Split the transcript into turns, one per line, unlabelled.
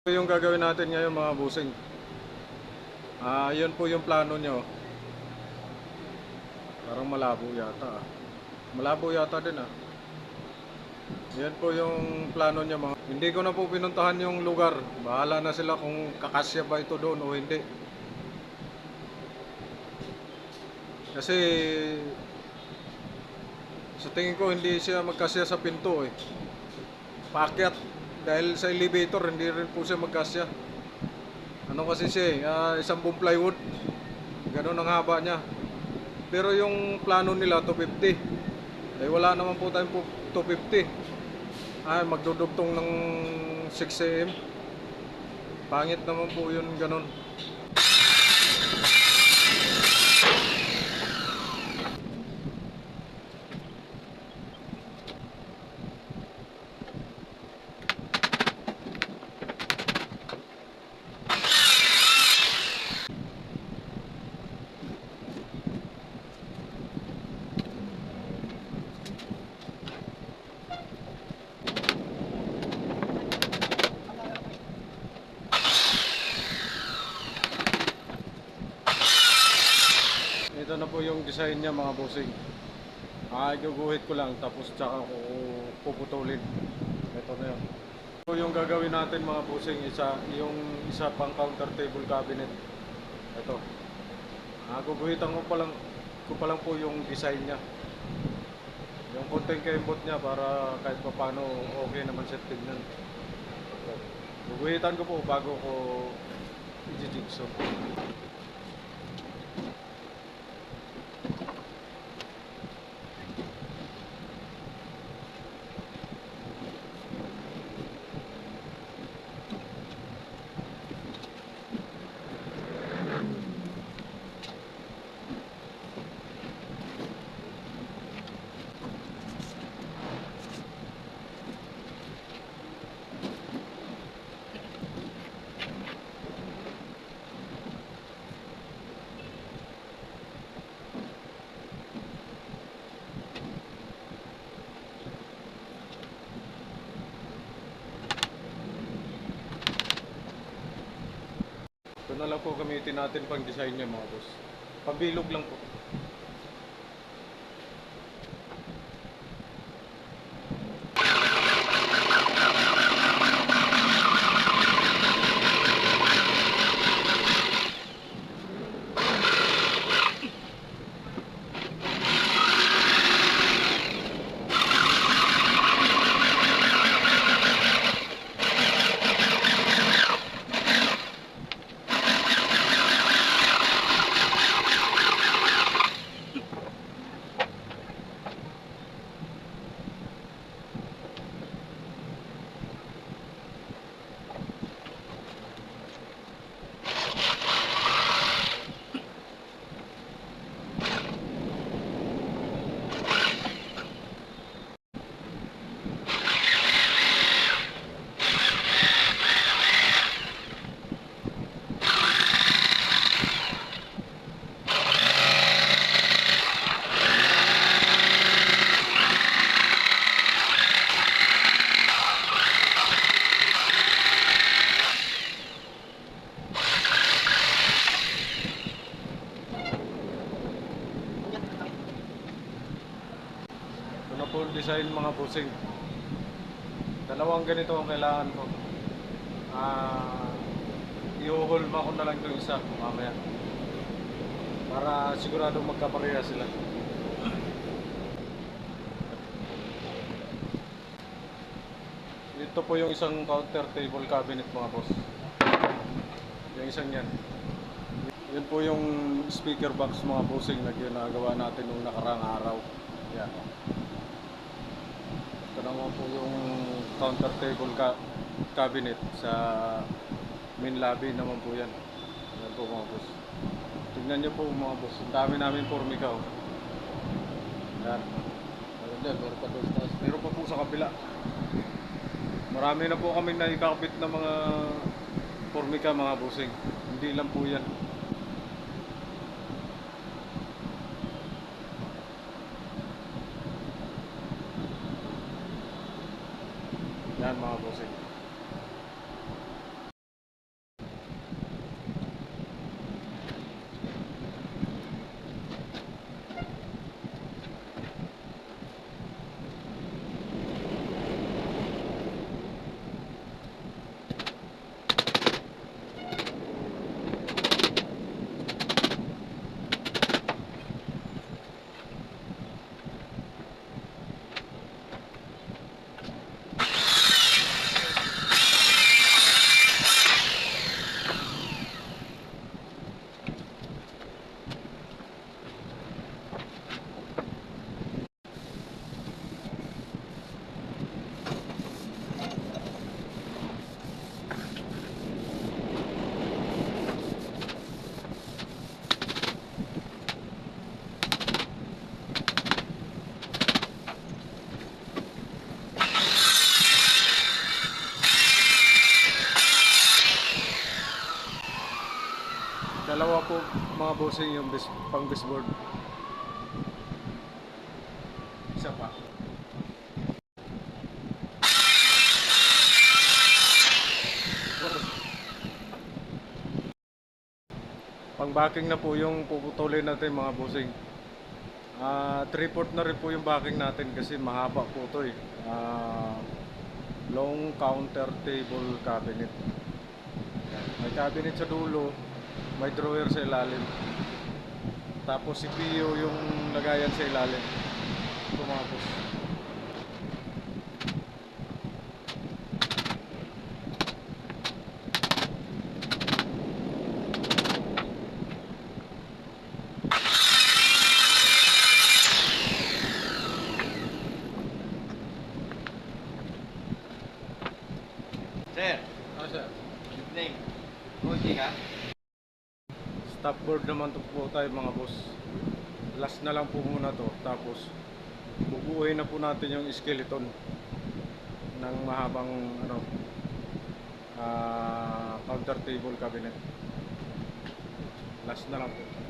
Ito yung gagawin natin ngayon mga busing. Yun po yung plano nyo. Parang malabo yata Malabo yata din Yan po yung plano nyo mga. Hindi ko na po pinuntahan yung lugar. Bahala na sila kung kakasya ba ito doon o hindi. Kasi sa tingin ko hindi siya magkasya sa pinto Paakyat dahil sa elevator hindi rin po siya magkasya. Ano kasi siya isang buong plywood. Ganun ang haba niya. Pero yung plano nila 250. Wala naman po tayong 250. Magdudugtong ng 6 AM. Pangit naman po yun ganun. Ito na po yung design niya mga bossing. Iguguhit ko lang tapos tsaka ko puputulin. Ito na yun. Ito yung gagawin natin mga bossing. Yung isa pang counter table cabinet. Ito. Guguhitan ko pa lang po yung design niya. Yung konting kembot niya para kahit pa paano okay naman siya tignan. Guguhitan ko po bago ko i-jigsaw. Ito na lang po gamitin natin pang design niya mga boss. Pabilog lang po. Ito na po design mga bossing. Dalawang ganito ang kailangan ko. I-holma ko na lang itong isa mamaya para siguradong magkapareha sila. Ito po yung isang counter table cabinet mga boss. Yung isang yan. Yun po yung speaker box mga bossing na ginagawa natin nung nakarang araw. Yan. Ito naman po yung counter table cabinet sa main lobby naman po yan. Yan po mga boss. Tignan nyo po mga boss. Ang dami namin formica Yan. Meron pa po sa kabila. Marami na po kami naikakabit na mga formica mga bossing. Hindi lang po yan. Yan mga bossing. Dalawa po mga bossing yung pang baseboard. Isa pa. Pang backing na po yung puputulin natin mga bossing. 3/4 na rin po yung backing natin kasi mahaba po ito eh. Long counter table cabinet. Yan. May cabinet sa dulo, may drawer sa ilalim. Tapos CPU yung lagayan sa ilalim. Ito mga boss.
Sir,
Sir.
evening. Okay ka?
Stop board naman to po tayo mga boss. Last na lang po muna to. Tapos bubuuin na po natin yung skeleton ng mahabang counter table cabinet. Last na lang po.